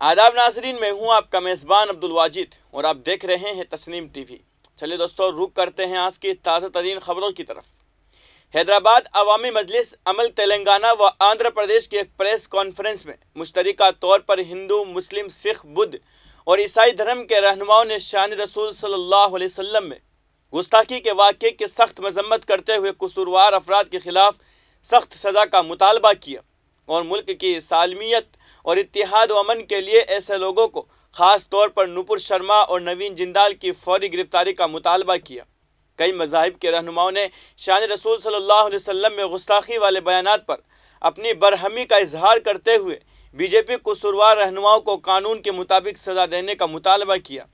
आदाब नाजरीन, मैं हूं आपका मेज़बान अब्दुल वाजिद और आप देख रहे हैं तस्नीम टीवी। चलिए दोस्तों, रुख करते हैं आज की ताज़ा तरीन खबरों की तरफ। हैदराबाद अवामी मजलिस अमल तेलंगाना व आंध्र प्रदेश की एक प्रेस कॉन्फ्रेंस में मुश्तरका तौर पर हिंदू, मुस्लिम, सिख, बुद्ध और ईसाई धर्म के रहनुमाओं ने शान रसूल सल्लल्लाहु अलैहि वसल्लम में गुस्ताखी के वाक़े की सख्त मजम्मत करते हुए कसूरवार अफराद के खिलाफ सख्त सज़ा का मुतालबा किया और मुल्क की सालमियत और इत्तेहाद व अमन के लिए ऐसे लोगों को ख़ास तौर पर नुपुर शर्मा और नवीन जिंदाल की फौरी गिरफ्तारी का मुतालबा किया। कई मज़ाहिब के रहनुमाओं ने शान रसूल सल्लल्लाहु अलैहि वसल्लम में गुस्ताखी वाले बयानात पर अपनी बरहमी का इजहार करते हुए बीजेपी कसूरवार रहनुमाओं को कानून के मुताबिक सज़ा देने का मुतालबा किया।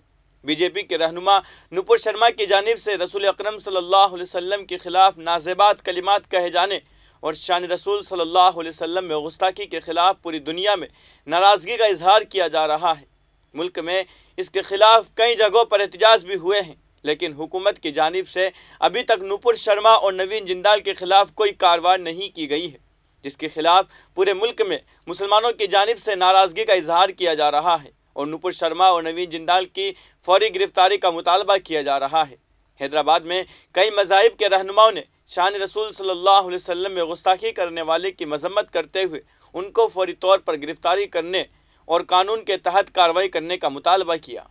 बीजेपी के रहनुमा नुपुर शर्मा की जानिब से रसूल अकरम सल्लल्लाहु अलैहि वसल्लम के खिलाफ नाज़ेबात कलिमात कहे जाने और शान रसूल सल्लल्लाहु अलैहि वसल्लम में गुस्ताखी के खिलाफ पूरी दुनिया में नाराज़गी का इजहार किया जा रहा है। मुल्क में इसके खिलाफ कई जगहों पर एहतजाज भी हुए हैं, लेकिन हुकूमत की जानिब से अभी तक नुपुर शर्मा और नवीन जिंदाल के खिलाफ कोई कार्रवाई नहीं की गई है, जिसके खिलाफ पूरे मुल्क में मुसलमानों की जानिब से नाराज़गी का इजहार किया जा रहा है और नुपुर शर्मा और नवीन जिंदाल की फौरी गिरफ्तारी का मुतालबा किया जा रहा है। हैदराबाद में कई मज़ाहिब के रहनुमाओं ने शान रसूल सल्लल्लाहु अलैहि वसल्लम में गुस्ताखी करने वाले की मजम्मत करते हुए उनको फौरी तौर पर गिरफ्तारी करने और कानून के तहत कार्रवाई करने का मुतालबा किया।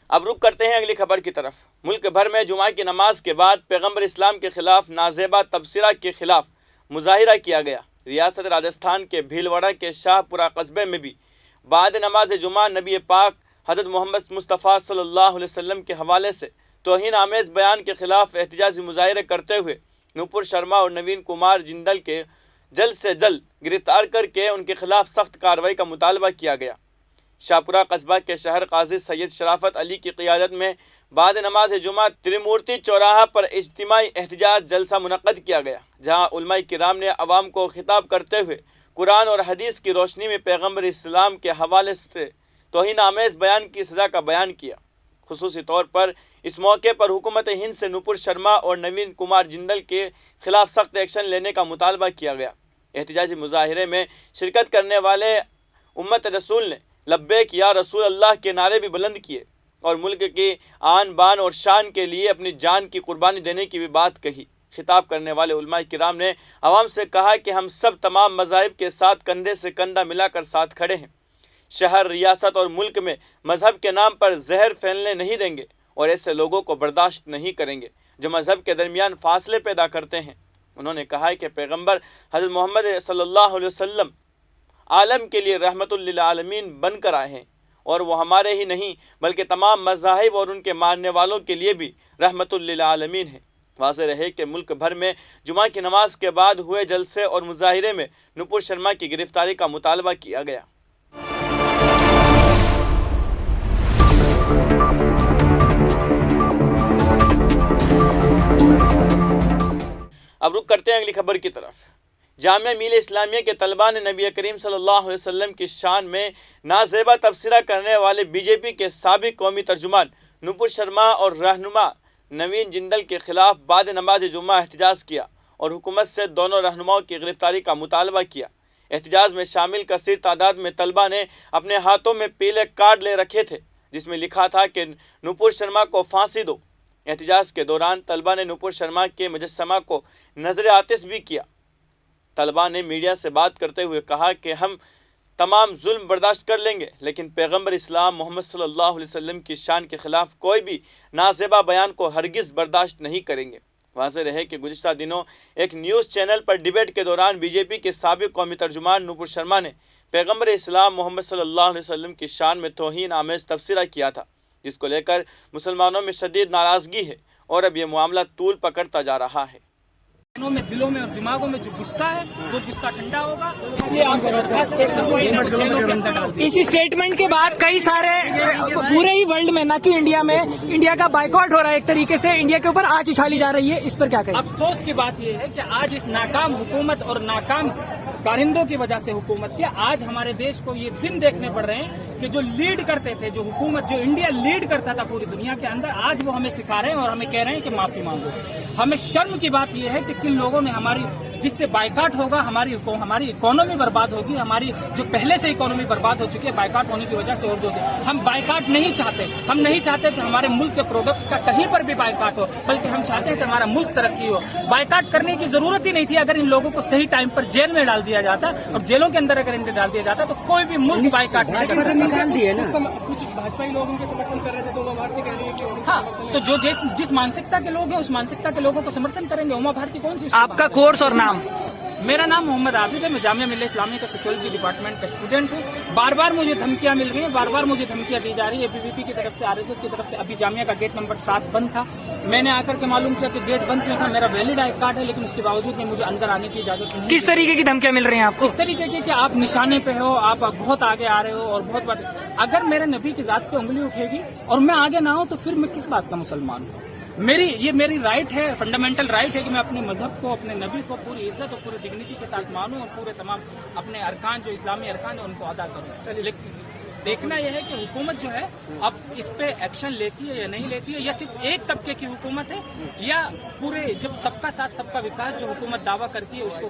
अब रुख करते हैं अगली खबर की तरफ। मुल्क भर में जुमा की नमाज के बाद पैगम्बर इस्लाम के खिलाफ नाजेबा तबसरा के खिलाफ मुजाहिरा किया गया। रियासत राजस्थान के भीलवाड़ा के शाहपुरा कस्बे में भी बाद नमाज जुमा नबी पाक हज़रत मोहम्मद मुस्तफ़ा सल्लल्लाहु अलैहि वसल्लम के हवाले से तौहीन आमेज़ बयान के खिलाफ एहतजाजी मुजाहिरे करते हुए नुपुर शर्मा और नवीन कुमार जिंदल के जल्द से जल्द गिरफ्तार करके उनके खिलाफ सख्त कार्रवाई का मुतालबा किया गया। शाहपुरा कस्बा के शहर काजी सैयद शराफत अली की क़ियादत में बाद नमाज जुमा त्रिमूर्ति चौराहा पर इज्तिमाई एहतजाज जलसा मुनक़्क़द किया गया, जहाँ उलमाए किराम ने अवाम को खिताब करते हुए कुरान और हदीस की रोशनी में पैगम्बर इस्लाम के हवाले से तौहीन आमेज़ बयान की सज़ा का बयान किया। खुसूसी तौर पर इस मौके पर हुकूमत हिंद से नुपुर शर्मा और नवीन कुमार जिंदल के खिलाफ सख्त एक्शन लेने का मुतालबा किया गया। एहतजाजी मुजाहिरे में शिरकत करने वाले उम्मत रसूल ने लब्बैक या रसूल अल्लाह के नारे भी बुलंद किए और मुल्क की आन बान और शान के लिए अपनी जान की कुर्बानी देने की भी बात कही। खिताब करने वाले उलमाए किराम ने आवाम से कहा कि हम सब तमाम मज़ाहिब के साथ कंधे से कंधा मिलाकर साथ खड़े हैं। शहर, रियासत और मुल्क में मज़हब के नाम पर जहर फैलने नहीं देंगे और ऐसे लोगों को बर्दाश्त नहीं करेंगे जो मज़हब के दरमियान फासले पैदा करते हैं। उन्होंने कहा है कि पैगम्बर हज़रत मोहम्मद सल्लल्लाहु अलैहि वसल्लम आलम के लिए रहमतुल लिल आलमीन बनकर आए हैं और वो हमारे ही नहीं बल्कि तमाम मज़ाहिब और उनके मानने वालों के लिए भी रहमतुल लिल आलमीन है। वाज़ेह रहे कि मुल्क भर में जुमा की नमाज के बाद हुए जलसे और मुजाहिरे में नुपुर शर्मा की गिरफ्तारी का मुतालबा किया गया। अब रुख करते हैं अगली खबर की तरफ। जामिया मिल्लत इस्लामिया के तलबा ने नबी करीम सल्लल्लाहु अलैहि वसल्लम की शान में नाज़ेबा तबसरा करने वाले बीजेपी के साबिक कौमी तर्जुमान नुपुर शर्मा और रहनुमा नवीन जिंदल के खिलाफ बाद नमाज जुमा एहतजाज किया और हुकूमत से दोनों रहनुमाओं की गिरफ्तारी का मुतालबा किया। एहतजाज में शामिल कसीर तादाद में तलबा ने अपने हाथों में पीले कार्ड ले रखे थे जिसमें लिखा था कि नुपुर शर्मा को फांसी दो। एहतजाज के दौरान तलबा ने नुपुर शर्मा के मुजस्समा को नजर आतिश भी किया। तलबा ने मीडिया से बात करते हुए कहा कि हम तमाम जुल्म बर्दाश्त कर लेंगे, लेकिन पैगम्बर इस्लाम मोहम्मद सल्लल्लाहु अलैहि वसल्लम की शान के खिलाफ कोई भी नाज़ेबा बयान को हरगिज़ बर्दाश्त नहीं करेंगे। वाज़ेह रहे कि गुज़िश्ता दिनों एक न्यूज़ चैनल पर डिबेट के दौरान बीजेपी के साबिक कौमी तर्जुमान नुपुर शर्मा ने पैगम्बर इस्लाम मोहम्मद सल्लल्लाहु अलैहि वसल्लम की शान में तौहीन आमेज़ तबसरा किया था, जिसको लेकर मुसलमानों में शदीद नाराज़गी है और अब ये मामला तूल पकड़ता जा रहा है। में, दिलों में और दिमागों में जो गुस्सा है वो गुस्सा ठंडा होगा, इसलिए आप इसी स्टेटमेंट के बाद कई सारे पूरे ही वर्ल्ड में, ना कि इंडिया में, इंडिया का बाइकआउट हो रहा है। एक तरीके से इंडिया के ऊपर आंच उछाली जा रही है। इस पर क्या कहें? अफसोस की बात यह है कि आज इस नाकाम हुकूमत और नाकाम कारिंदों की वजह से हुकूमत की। आज हमारे देश को ये दिन देखने पड़ रहे हैं कि जो लीड करते थे, जो हुकूमत, जो इंडिया लीड करता था पूरी दुनिया के अंदर, आज वो हमें सिखा रहे हैं और हमें कह रहे हैं कि माफी मांगो। हमें शर्म की बात यह है कि किन लोगों ने हमारी, जिससे बाइकाट होगा, हमारी इकोनॉमी बर्बाद होगी, हमारी जो पहले से इकोनॉमी बर्बाद हो चुकी है बाइकाट होने की वजह से और जो से। हम बाइकाट नहीं चाहते, हम नहीं चाहते कि हमारे मुल्क के प्रोडक्ट का कहीं पर भी बाइकाट हो, बल्कि हम चाहते हैं कि हमारा मुल्क तरक्की हो। बाइकाट करने की जरूरत ही नहीं थी अगर इन लोगों को सही टाइम पर जेल में डाल दिया जाता, और जेलों के अंदर अगर इन्हें डाल दिया जाता तो कोई भी मुल्क बाइकाट नहीं कर सकता। कुछ भाजपा लोग उनके समर्थन कर रहे हैं, जैसे उमा भारती कह रही है कि हाँ, तो जो जिस मानसिकता के लोग हैं उस मानसिकता के लोगों को समर्थन करेंगे। उमा भारती कौन सी? आपका कोर्स और नाम? मेरा नाम मोहम्मद आबिद है, मैं जामिया मिल्लिया इस्लामिया का सोशियोलॉजी डिपार्टमेंट का स्टूडेंट हूँ। बार बार मुझे धमकियां मिल रही हैं, बार बार मुझे धमकियां दी जा रही है एबीवीपी की तरफ से, आरएसएस की तरफ से। अभी जामिया का गेट नंबर 7 बंद था, मैंने आकर के मालूम किया कि गेट बंद क्यों था। मेरा वैलिड आई कार्ड है, लेकिन उसके बावजूद भी मुझे अंदर आने की इजाजत नहीं। किस तरीके की धमकियां मिल रही हैं आपको? इस तरीके की कि आप निशाने पे हो, आप बहुत आगे आ रहे हो और बहुत बात। अगर मेरे नबी की जात पे उंगली उठेगी और मैं आगे ना हूं तो फिर मैं किस बात का मुसलमान हूँ? मेरी राइट है, फंडामेंटल राइट है कि मैं अपने मजहब को, अपने नबी को पूरी इज्जत और पूरी डिग्निटी के साथ मानूं और पूरे तमाम अपने अरकान, जो इस्लामी अरकान है, उनको अदा करूं। लेकिन देखना यह है कि हुकूमत जो है अब इस पे एक्शन लेती है या नहीं लेती है, या सिर्फ एक तबके की हुकूमत है, या पूरे जब सबका साथ सबका विकास जो हुकूमत दावा करती है उसको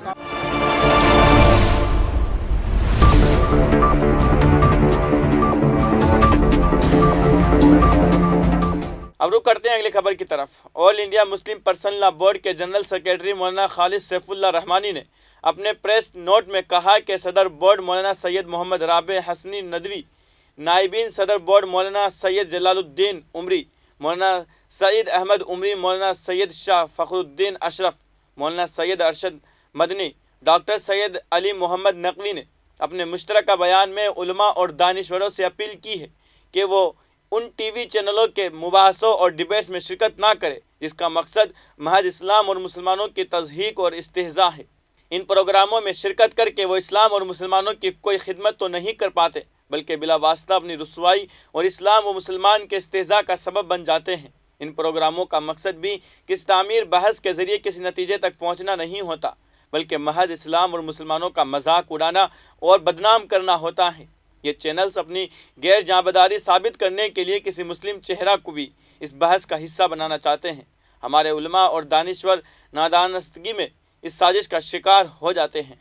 अब रुक करते हैं अगली खबर की तरफ। All India Muslim personal law board के जनरल सेक्रेटरी मौलाना खालिद सैफुल्लाह रहमानी ने अपने प्रेस नोट में कहा कि सदर बोर्ड मौलाना सैयद मोहम्मद राबे हसनी नदवी, नाइबीन सदर बोर्ड मौलाना सैयद जलालुद्दीन उमरी, मौलाना सईद अहमद उमरी, मौलाना सैयद शाह फखरुद्दीन अशरफ, मौलाना सैयद अरशद मदनी, डॉक्टर सैयद अली मोहम्मद नकवी ने अपने मुश्तरका बयान में उलमा और दानिश्वरों से अपील की है कि वो उन टीवी चैनलों के मुबाहसों और डिबेट्स में शिरकत ना करे जिसका मकसद महज इस्लाम और मुसलमानों की तज़हीक और इस्तेहज़ा है। इन प्रोग्रामों में शिरकत करके वो इस्लाम और मुसलमानों की कोई खिदमत तो नहीं कर पाते, बल्कि बिला वास्ता अपनी रुसवाई और इस्लाम व मुसलमान के इस्तेहज़ा का सबब बन जाते हैं। इन प्रोग्रामों का मकसद भी किस तामीर बहस के ज़रिए किसी नतीजे तक पहुँचना नहीं होता, बल्कि महज इस्लाम और मुसलमानों का मजाक उड़ाना और बदनाम करना होता है। ये चैनल्स अपनी गैर जांबदारी साबित करने के लिए किसी मुस्लिम चेहरा को भी इस बहस का हिस्सा बनाना चाहते हैं। हमारे उलमा और दानिश्वर नादानस्तगी में इस साजिश का शिकार हो जाते हैं।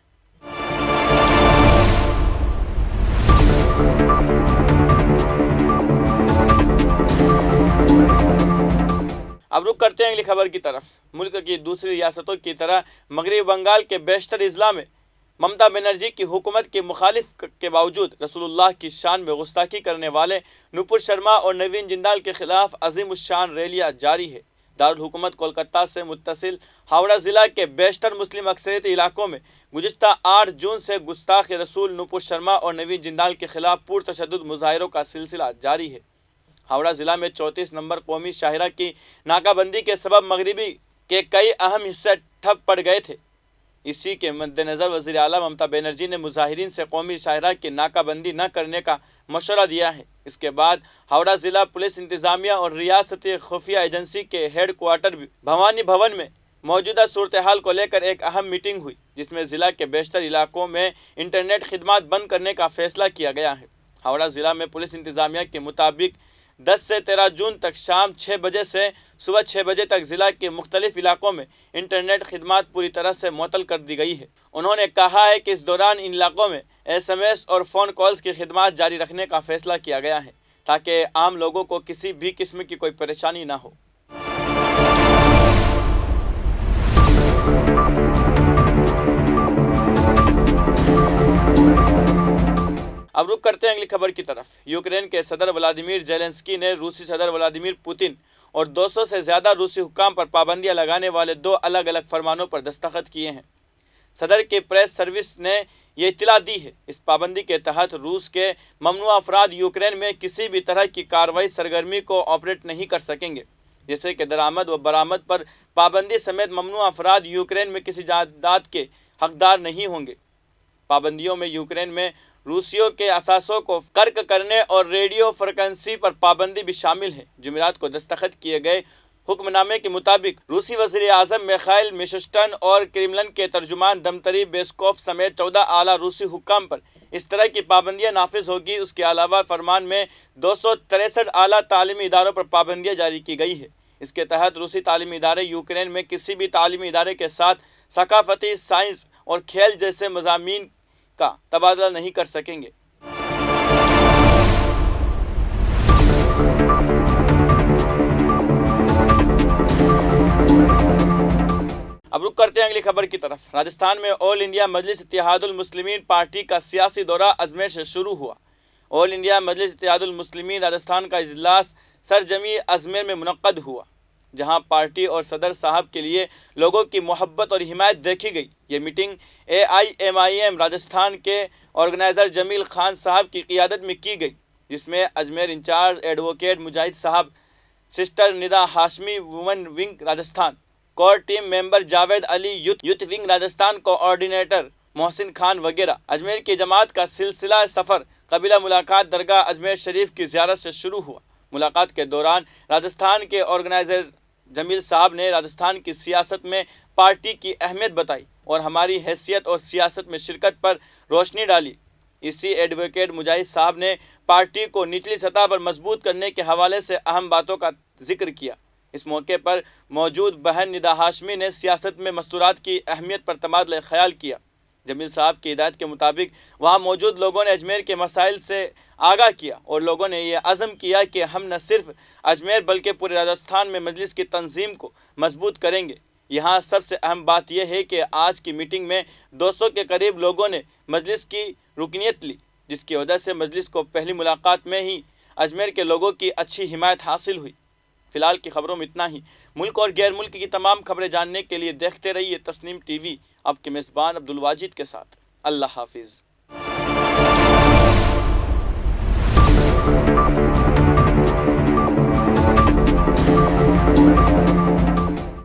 अब रुक करते हैं अगली खबर की तरफ। मुल्क की दूसरी रियासतों की तरह मगरबी बंगाल के बेशतर अजला में ममता बनर्जी की हुकूमत के मुखालिफ के बावजूद रसूलुल्लाह की शान में गुस्ताखी करने वाले नुपुर शर्मा और नवीन जिंदाल के खिलाफ अजीमुश्शान रैलियां जारी है। दारुल हुकूमत कोलकाता से मुत्तसिल हावड़ा ज़िला के बेशतर मुस्लिम अक्सरियती इलाकों में गुज़िश्ता 8 जून से गुस्ताख रसूल नुपुर शर्मा और नवीन जिंदाल के खिलाफ पुरतशद्दुद मुजाहिरों का सिलसिला जारी है। हावड़ा ज़िला में 34 नंबर कौमी शाहरा की नाकाबंदी के सबब मगरबी के कई अहम हिस्से ठप पड़ गए थे। इसी के मद्देनज़र वज़ीर आला ममता बनर्जी ने मुजाहिरीन से कौमी शाहरा की नाकाबंदी न करने का मशवरा दिया है। इसके बाद हावड़ा ज़िला पुलिस इंतज़ामिया और रियासती खुफिया एजेंसी के हेड क्वार्टर भवानी भवन में मौजूदा सूरत हाल को लेकर एक अहम मीटिंग हुई, जिसमें ज़िला के बेशतर इलाकों में इंटरनेट खिदमात बंद करने का फैसला किया गया है। हावड़ा ज़िला में पुलिस इंतज़ामिया के मुताबिक 10 से 13 जून तक शाम 6 बजे से सुबह 6 बजे तक ज़िला के मुख्तलिफ इलाकों में इंटरनेट खिदमात पूरी तरह से मुअत्तल कर दी गई है। उन्होंने कहा है कि इस दौरान इन इलाकों में SMS और फ़ोन कॉल्स की खिदमात जारी रखने का फ़ैसला किया गया है ताकि आम लोगों को किसी भी किस्म की कोई परेशानी ना हो। अब रुक करते हैं अगली खबर की तरफ। यूक्रेन के सदर व्लादिमीर ज़ेलेंस्की ने रूसी सदर व्लादिमीर पुतिन और 200 से ज़्यादा रूसी हुक्काम पर पाबंदियां लगाने वाले 2 अलग अलग फरमानों पर दस्तखत किए हैं। सदर की प्रेस सर्विस ने यह इत्तला दी है। इस पाबंदी के तहत रूस के ममनुआ अफराद यूक्रेन में किसी भी तरह की कार्रवाई सरगर्मी को ऑपरेट नहीं कर सकेंगे, जैसे कि दरामद व बरामद पर पाबंदी समेत ममनुआ अफराद यूक्रेन में किसी जायदाद के हकदार नहीं होंगे। पाबंदियों में यूक्रेन में रूसियों के असासों को कर्क करने और रेडियो फ्रिक्वेंसी पर पाबंदी भी शामिल है। जुमेरात को दस्तखत किए गए حکم نامے کے مطابق روسی وزیر اعظم میخائل میششٹن اور کریملن کے ترجمان دمتری بیسکوف سمیت 14 اعلیٰ روسی حکام پر اس طرح کی پابندیاں نافذ ہوگی۔ اس کے علاوہ فرمان میں 263 اعلیٰ تعلیمی اداروں پر پابندیاں جاری کی گئی ہے۔ اس کے تحت روسی تعلیمی ادارے یوکرین میں کسی بھی تعلیمی ادارے کے ساتھ ثقافتی، سائنس اور کھیل جیسے مضامین کا تبادلہ نہیں کر سکیں گے۔ اب رخ کرتے ہیں اگلی خبر کی طرف۔ راجستھان میں آل انڈیا مجلس اتحاد المسلمین پارٹی کا سیاسی دورہ اجمیر سے شروع ہوا۔ آل انڈیا مجلس اتحاد المسلمین راجستھان کا اجلاس سرجمی اجمیر میں منعقد ہوا، جہاں پارٹی اور صدر صاحب کے لیے لوگوں کی محبت اور حمایت دیکھی گئی۔ یہ میٹنگ AIMIM راجستھان کے آرگنائزر جمیل خان صاحب کی قیادت میں کی گئی، جس میں اجمیر انچارج ایڈوکیٹ مجاہد صاحب، sister Nida Hashmi woman wing Rajasthan, core team member Javed Ali youth wing Rajasthan coordinator Mohsin Khan وغیرہ۔ اجمیر کی جماعت کا سلسلہ سفر قبیلہ ملاقات درگاہ اجمیر شریف کی زیارت سے شروع ہوا۔ ملاقات کے دوران راجستھان کے آرگنائزر جمیل صاحب نے راجستھان کی سیاست میں پارٹی کی اہمیت بتائی اور ہماری حیثیت اور سیاست میں شرکت پر روشنی ڈالی۔ اسی ایڈوکیٹ مجاہد صاحب نے پارٹی کو نچلی سطح پر مضبوط کرنے کے حوالے سے اہم باتوں کا ذکر کیا۔ اس موقع پر موجود بہن ندا ہاشمی نے سیاست میں مستورات کی اہمیت پر تبادلہ خیال کیا۔ جمیل صاحب کی ہدایت کے مطابق وہاں موجود لوگوں نے اجمیر کے مسائل سے آگاہ کیا اور لوگوں نے یہ عزم کیا کہ ہم نہ صرف اجمیر بلکہ پورے راجستھان میں مجلس کی تنظیم کو مضبوط کریں گے۔ یہاں سب سے اہم بات یہ ہے کہ آج کی میٹنگ میں 200 کے قریب لوگوں نے مجلس کی رکنیت لی، جس کی وجہ سے مجلس کو پہلی ملاقات میں ہی اجمیر کے لوگوں کی اچھی حمایت حاصل ہوئی۔ فی الحال کی خبروں میں اتنا ہی۔ ملک اور غیر ملک کی تمام خبریں جاننے کے لیے دیکھتے رہیے تسنیم ٹی وی، آپ کے میزبان عبدالواجد کے ساتھ۔ اللہ حافظ۔